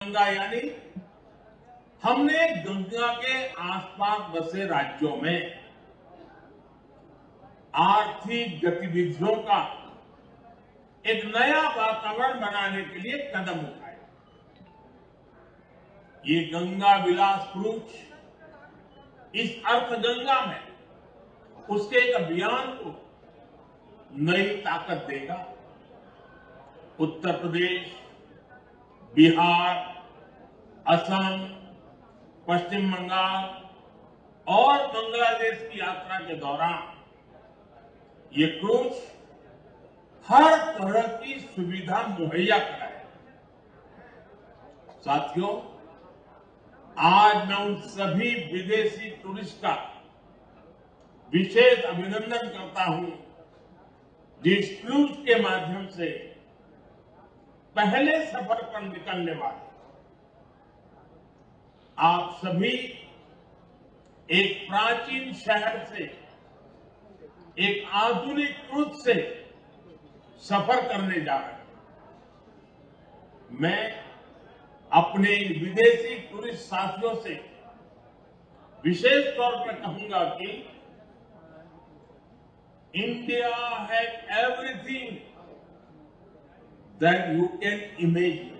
गंगा यानी हमने गंगा के आसपास बसे राज्यों में आर्थिक गतिविधियों का एक नया वातावरण बनाने के लिए कदम उठाए। ये गंगा विलास क्रूज इस अर्थ गंगा में उसके एक अभियान को नई ताकत देगा। उत्तर प्रदेश, बिहार, असम, पश्चिम बंगाल और बांग्लादेश की यात्रा के दौरान ये क्रूज हर तरह की सुविधा मुहैया कराए। साथियों, आज मैं उन सभी विदेशी टूरिस्ट का विशेष अभिनंदन करता हूं जिस क्रूज के माध्यम से पहले सफर पर निकलने वाले आप सभी एक प्राचीन शहर से एक आधुनिक क्रूज से सफर करने जा रहे हैं। मैं अपने विदेशी टूरिस्ट साथियों से विशेष तौर पर कहूंगा कि India has everything that you can imagine.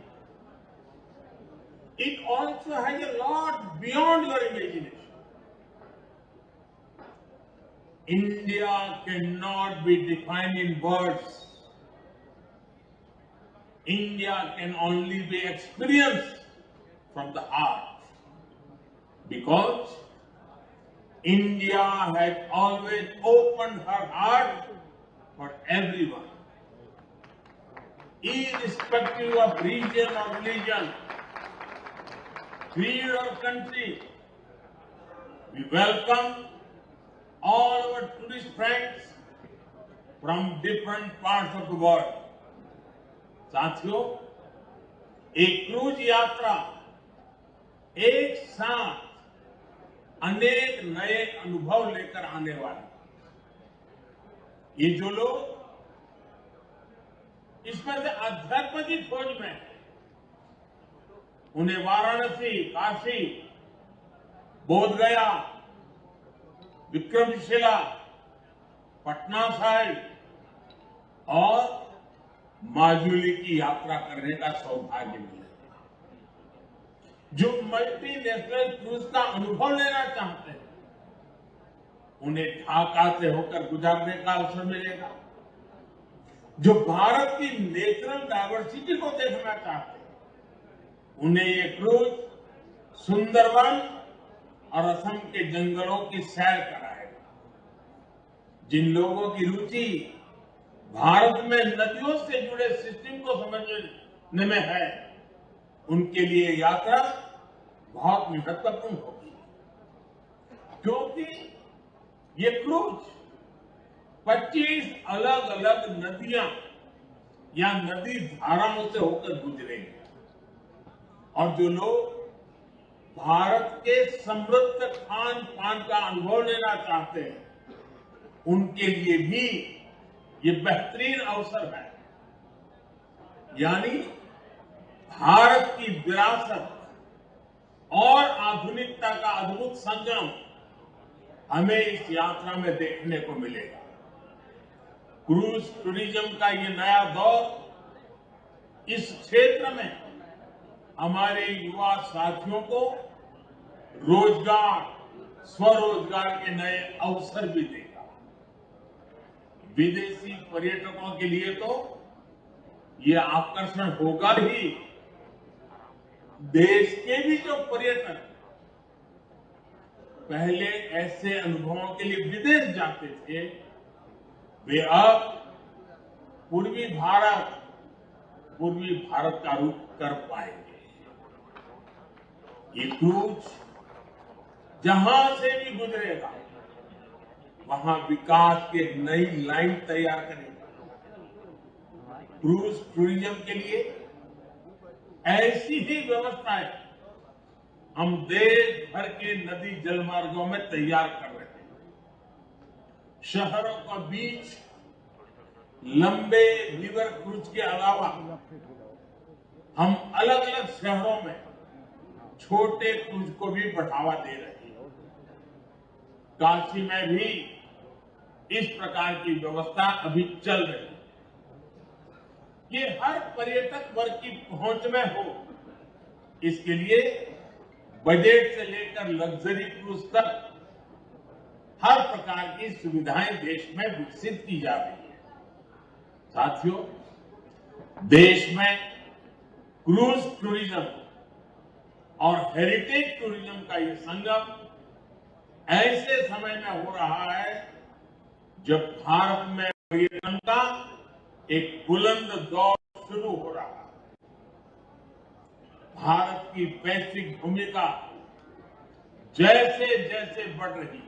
It also has a lot beyond your imagination. India cannot be defined in words. India can only be experienced from the heart. Because India has always opened her heart for everyone, irrespective of region or religion, creed or country. We welcome all our tourist friends from different parts of the world. साथियों, एक cruise यात्रा एक साथ अनेक नए अनुभव लेकर आने वाली। ये जो लोग इसमें से अध्यात्म की खोज में है, उन्हें वाराणसी, काशी, बोधगया, विक्रमशिला, पटना साहिब और माजुली की यात्रा करने का सौभाग्य मिलेगा। जो मल्टीनेशनल क्रूज का अनुभव लेना चाहते हैं, उन्हें ढाका से होकर गुजरने का अवसर मिलेगा। जो भारत की नेचुरल डायवर्सिटी को देखना चाहते हैं, उन्हें ये क्रूज सुंदरवन और असम के जंगलों की सैर कराएगा। जिन लोगों की रुचि भारत में नदियों से जुड़े सिस्टम को समझने में है, उनके लिए यात्रा बहुत महत्वपूर्ण होगी, क्योंकि ये क्रूज 25 अलग अलग नदियां या नदी धाराओं से होकर गुजरेंगे। और जो लोग भारत के समृद्ध खान पान का अनुभव लेना चाहते हैं, उनके लिए भी ये बेहतरीन अवसर है। यानी भारत की विरासत और आधुनिकता का अद्भुत संगम हमें इस यात्रा में देखने को मिलेगा। क्रूज टूरिज्म का ये नया दौर इस क्षेत्र में हमारे युवा साथियों को रोजगार, स्वरोजगार के नए अवसर भी देगा। विदेशी पर्यटकों के लिए तो ये आकर्षण होगा ही। देश के भी जो पर्यटक पहले ऐसे अनुभवों के लिए विदेश जाते थे, वे अब पूर्वी भारत का रुख कर पाएंगे। ये क्रूज जहां से भी गुजरेगा, वहां विकास की एक नई लाइन तैयार करेगा। क्रूज टूरिज्म के लिए ऐसी ही व्यवस्थाएं हम देश भर के नदी जलमार्गों में तैयार कर रहे हैं। शहरों के बीच लंबे रिवर क्रूज के अलावा हम अलग अलग शहरों में छोटे क्रूज को भी बढ़ावा दे रहे हैं। काशी में भी इस प्रकार की व्यवस्था अभी चल रही है। ये हर पर्यटक वर्ग की पहुंच में हो, इसके लिए बजट से लेकर लग्जरी क्रूज तक हर प्रकार की सुविधाएं देश में विकसित की जा रही है। साथियों, देश में क्रूज टूरिज्म और हेरिटेज टूरिज्म का ये संगम ऐसे समय में हो रहा है जब भारत में पर्यटन का एक बुलंद दौर शुरू हो रहा है। भारत की वैश्विक भूमिका जैसे जैसे बढ़ रही है,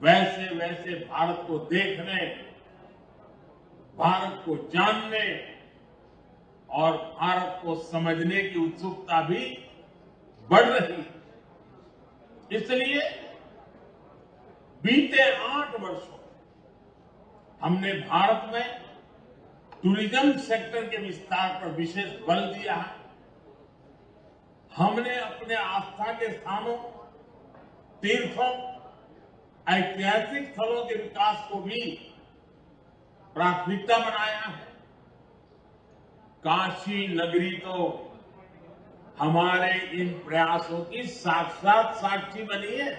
वैसे वैसे भारत को देखने, भारत को जानने और भारत को समझने की उत्सुकता भी बढ़ रही है। इसलिए बीते 8 वर्षों हमने भारत में टूरिज्म सेक्टर के विस्तार पर विशेष बल दिया है। हमने अपने आस्था के स्थानों, तीर्थों, ऐतिहासिक स्थलों के विकास को भी प्राथमिकता बनाया है। काशी नगरी तो हमारे इन प्रयासों की साक्षात साक्षी बनी है।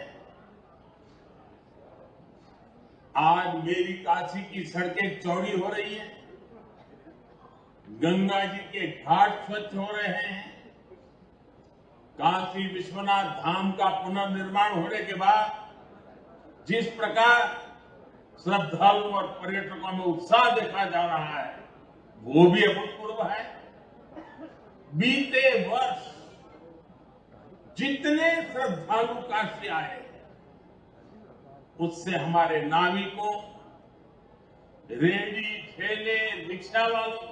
आज मेरी काशी की सड़कें चौड़ी हो रही हैं, गंगा जी के घाट स्वच्छ हो रहे हैं। काशी विश्वनाथ धाम का पुनर्निर्माण होने के बाद जिस प्रकार श्रद्धालुओं और पर्यटकों में उत्साह देखा जा रहा है, वो भी अभूतपूर्व है। बीते वर्ष जितने श्रद्धालु काशी आए, उससे हमारे नाविकों, रेहड़ी ठेले, रिक्शा वालों,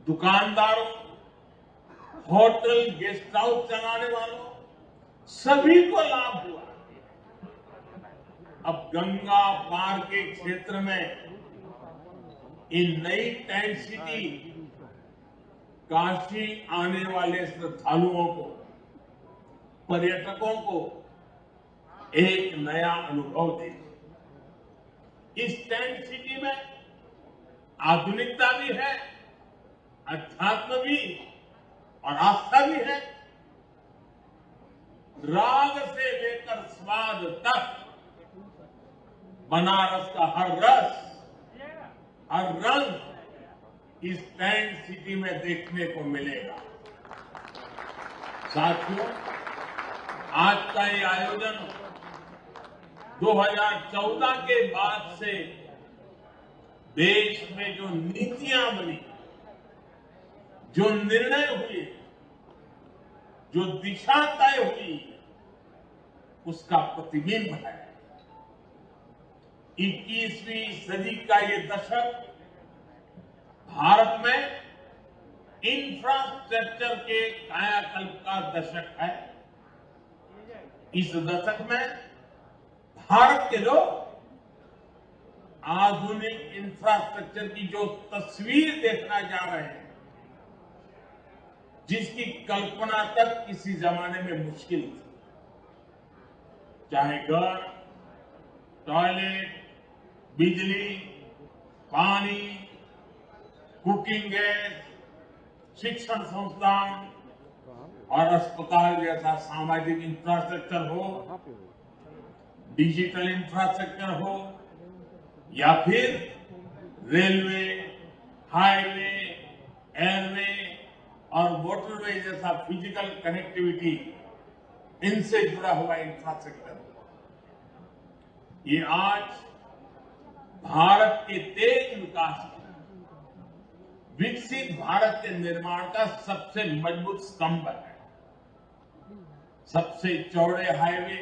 दुकानदारों, होटल, गेस्ट हाउस चलाने वालों, सभी को लाभ हुआ। अब गंगा पार के क्षेत्र में इन नई टेंट सिटी काशी आने वाले श्रद्धालुओं को, पर्यटकों को एक नया अनुभव देगी। इस टेंट सिटी में आधुनिकता भी है, अध्यात्म भी और आस्था भी है। राग से लेकर स्वाद तक बनारस का हर रस, हर रंग इस टेंट सिटी में देखने को मिलेगा। साथियों, आज का ये आयोजन 2014 के बाद से देश में जो नीतियां बनी, जो निर्णय हुए, जो दिशा तय हुई, उसका प्रतिबिंब है। 21वीं सदी का ये दशक भारत में इंफ्रास्ट्रक्चर के कायाकल्प का दशक है। इस दशक में भारत के लोग आधुनिक इंफ्रास्ट्रक्चर की जो तस्वीर देखना जा रहे हैं, जिसकी कल्पना तक किसी जमाने में मुश्किल थी, चाहे घर, टॉयलेट, बिजली, पानी, कुकिंग गैस, शिक्षण संस्थान और अस्पताल जैसा सामाजिक इंफ्रास्ट्रक्चर हो, डिजिटल इंफ्रास्ट्रक्चर हो, या फिर रेलवे, हाईवे, एयरवे और वाटरवे जैसा फिजिकल कनेक्टिविटी, इनसे जुड़ा हुआ इंफ्रास्ट्रक्चर। ये आज भारत के तेज विकास में विकसित भारत के निर्माण का सबसे मजबूत स्तंभ है। सबसे चौड़े हाईवे,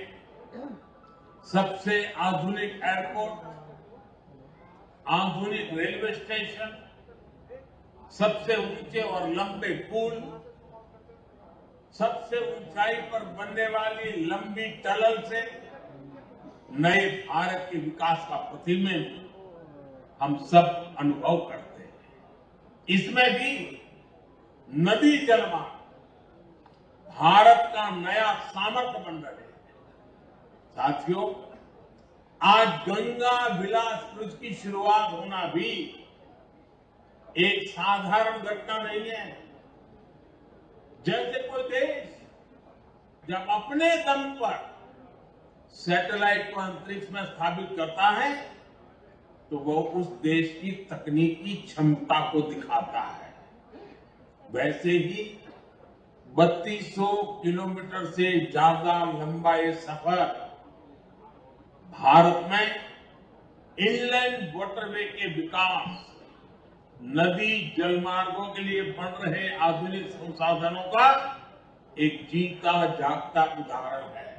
सबसे आधुनिक एयरपोर्ट, आधुनिक रेलवे स्टेशन, सबसे ऊंचे और लंबे पुल, सबसे ऊंचाई पर बनने वाली लंबी टनल से नए भारत के विकास का प्रतिबिंब हम सब अनुभव करते हैं। इसमें भी नदी जलमार्ग भारत का नया सामर्थ्य बन रहे हैं। साथियों, आज गंगा विलास क्रूज की शुरुआत होना भी एक साधारण घटना नहीं है। जैसे कोई देश जब अपने दम पर सैटेलाइट को अंतरिक्ष में स्थापित करता है तो वो उस देश की तकनीकी क्षमता को दिखाता है। वैसे ही 3200 किलोमीटर से ज्यादा लंबा ये सफर भारत में इनलैंड वाटरवे के विकास, नदी जलमार्गों के लिए बन रहे आधुनिक संसाधनों का एक जीता जागता उदाहरण है।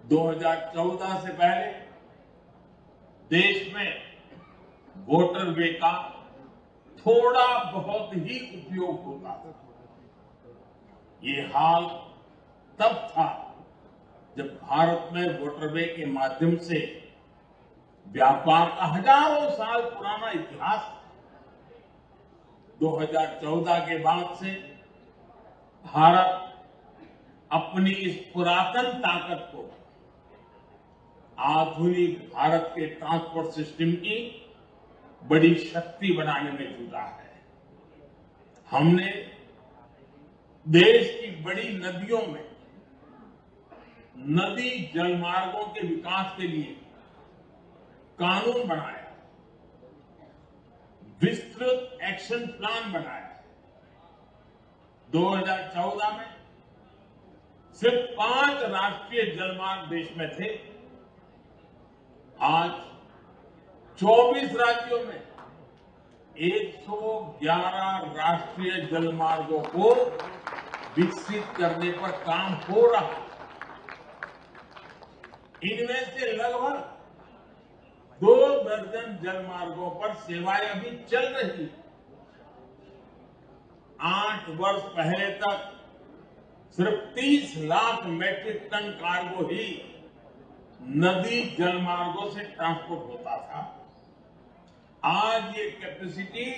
2014 से पहले देश में वाटरवे का थोड़ा बहुत ही उपयोग होता था। ये हाल तब था जब भारत में वाटरवे के माध्यम से व्यापार का हजारों साल पुराना इतिहास था। 2014 के बाद से भारत अपनी इस पुरातन ताकत को आधुनिक भारत के ट्रांसपोर्ट सिस्टम की बड़ी शक्ति बनाने में जुटा है। हमने देश की बड़ी नदियों में नदी जलमार्गों के विकास के लिए कानून बनाया, विस्तृत एक्शन प्लान बनाया। 2014 में सिर्फ 5 राष्ट्रीय जलमार्ग देश में थे। आज 24 राज्यों में 111 राष्ट्रीय जलमार्गों को विकसित करने पर काम हो रहा है। इनमें से लगभग 2 दर्जन जलमार्गों पर सेवाएं अभी चल रही। 8 वर्ष पहले तक सिर्फ 30 लाख मैट्रिक टन कार्गो ही नदी जलमार्गों से ट्रांसपोर्ट होता था। आज ये कैपेसिटी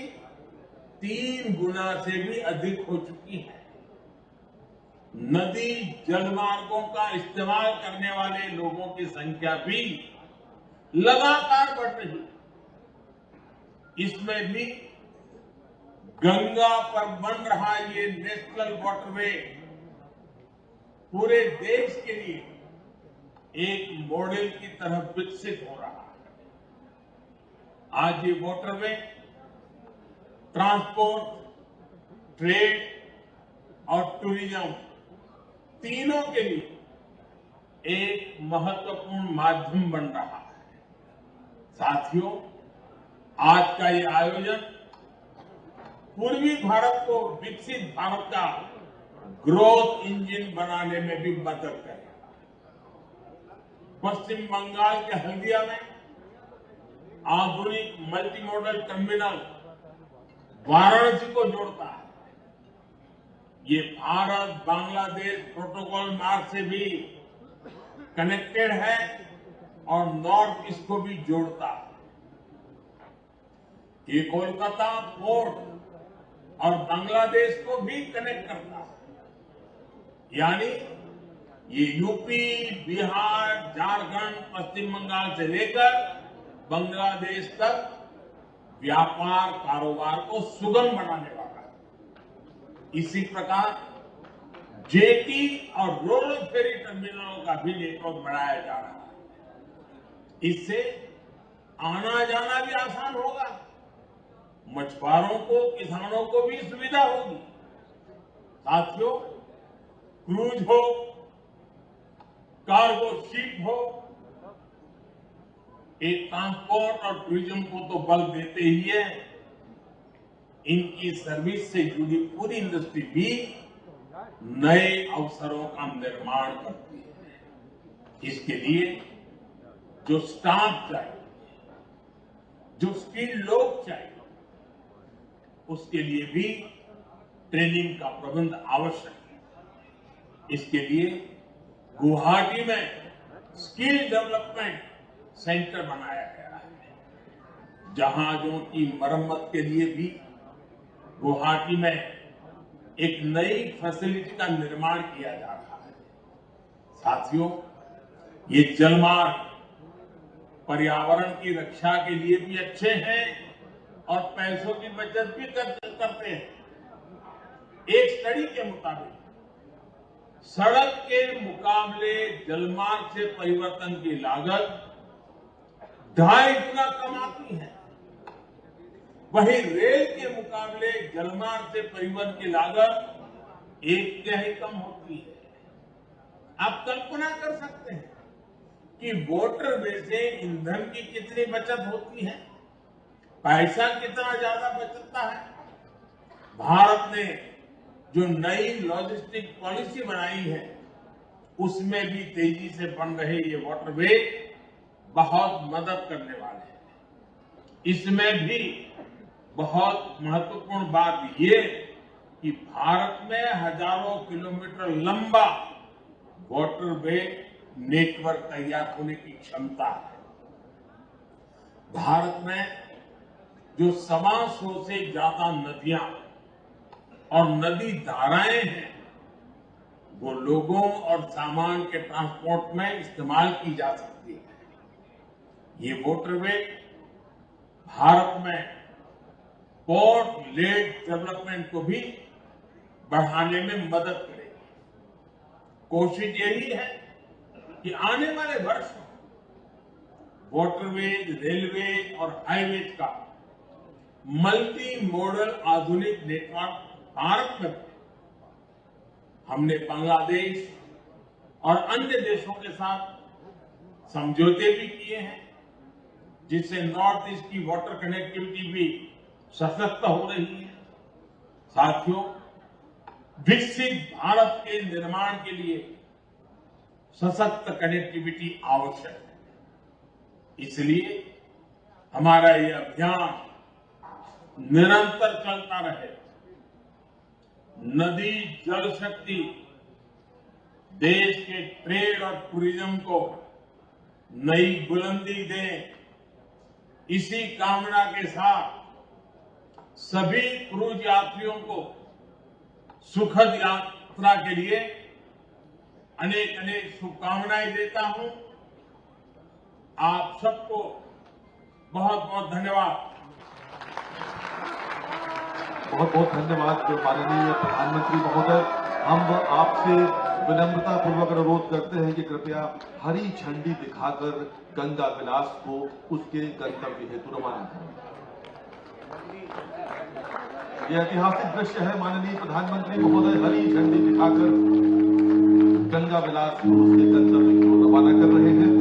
3 गुना से भी अधिक हो चुकी है। नदी जलमार्गों का इस्तेमाल करने वाले लोगों की संख्या भी लगातार बढ़ रही है। इसमें भी गंगा पर बन रहा ये नेशनल वाटरवे पूरे देश के लिए एक मॉडल की तरह विकसित हो रहा है। आज ये वाटरवे ट्रांसपोर्ट, ट्रेड और टूरिज्म तीनों के लिए एक महत्वपूर्ण माध्यम बन रहा है। साथियों, आज का ये आयोजन पूर्वी भारत को विकसित भारत का ग्रोथ इंजन बनाने में भी मदद करेगा। पश्चिम बंगाल के हल्दिया में आधुनिक मल्टी मॉडल टर्मिनल वाराणसी को जोड़ता है। ये भारत बांग्लादेश प्रोटोकॉल मार्ग से भी कनेक्टेड है और नॉर्थ ईस्ट को भी जोड़ता है। ये कोलकाता पोर्ट और बांग्लादेश को भी कनेक्ट करता है। यानी ये यूपी, बिहार, झारखंड, पश्चिम बंगाल से लेकर बांग्लादेश तक व्यापार कारोबार को सुगम बनाने वाला है। इसी प्रकार जेटी और रोरो फेरी टर्मिनलों का भी नेटवर्क बढ़ाया जा रहा है। इससे आना जाना भी आसान होगा, मछुआरों को, किसानों को भी सुविधा होगी। साथियों, क्रूज हो, कार्गो शिप हो, एक ट्रांसपोर्ट और टूरिज्म को तो बल देते ही है, इनकी सर्विस से जुड़ी पूरी इंडस्ट्री भी नए अवसरों का निर्माण करती है। इसके लिए जो स्टाफ चाहिए, जो स्किल्ड लोग चाहिए, उसके लिए भी ट्रेनिंग का प्रबंध आवश्यक है। इसके लिए गुवाहाटी में स्किल डेवलपमेंट सेंटर बनाया गया है। जहाजों की मरम्मत के लिए भी गुवाहाटी में एक नई फैसिलिटी का निर्माण किया जा रहा है। साथियों, ये जलमार्ग पर्यावरण की रक्षा के लिए भी अच्छे हैं और पैसों की बचत भी करते हैं। एक स्टडी के मुताबिक सड़क के मुकाबले जलमार्ग से परिवर्तन की लागत 2.5 गुना कम आती है। वहीं रेल के मुकाबले जलमार्ग से परिवहन की लागत 1 तिहाई कम होती है। आप कल्पना कर सकते हैं कि वाटरवे से ईंधन की कितनी बचत होती है, पैसा कितना ज्यादा बचता है। भारत ने जो नई लॉजिस्टिक पॉलिसी बनाई है, उसमें भी तेजी से बन रहे ये वाटरवे बहुत मदद करने वाले हैं। इसमें भी बहुत महत्वपूर्ण बात ये कि भारत में हजारों किलोमीटर लंबा वाटरवे नेटवर्क तैयार होने की क्षमता है। भारत में जो 125 से ज्यादा नदियां और नदी धाराएं हैं, वो लोगों और सामान के ट्रांसपोर्ट में इस्तेमाल की जा सकती है। ये वाटरवे भारत में पोर्ट लेड डेवलपमेंट को भी बढ़ाने में मदद करेगी। कोशिश यही है कि आने वाले वर्षों वाटरवेज, रेलवे और हाईवेज का मल्टी मॉडल आधुनिक नेटवर्क भारत में हमने बांग्लादेश और अन्य देशों के साथ समझौते भी किए हैं, जिससे नॉर्थ ईस्ट की वाटर कनेक्टिविटी भी सशक्त हो रही है। साथियों, विकसित भारत के निर्माण के लिए सशक्त कनेक्टिविटी आवश्यक है। इसलिए हमारा ये अभियान निरंतर चलता रहे। नदी जल शक्ति देश के ट्रेड और टूरिज्म को नई बुलंदी दे, इसी कामना के साथ सभी क्रूज यात्रियों को सुखद यात्रा के लिए अनेक अनेक शुभकामनाएं देता हूं। आप सबको बहुत बहुत धन्यवाद। बहुत बहुत धन्यवाद माननीय प्रधानमंत्री महोदय। हम आपसे विनम्रता पूर्वक अनुरोध करते हैं कि कृपया हरी झंडी दिखाकर गंगा विलास को उसके गंतव्य हेतु रवाना करें। यह ऐतिहासिक दृश्य है। माननीय प्रधानमंत्री महोदय हरी झंडी दिखाकर गंगा विलास को उसके गंतव्य की ओर रवाना कर रहे हैं।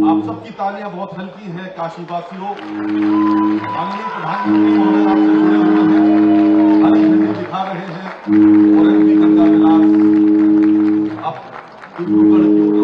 आप सबकी तालियां बहुत हल्की है काशीवासियों। माननीय प्रधानमंत्री महोदय आपसे जुड़े हुए हैं, हरी झंडी दिखा रहे हैं और एमपी गंगा विलास अब डिब्रूगढ़ की ओर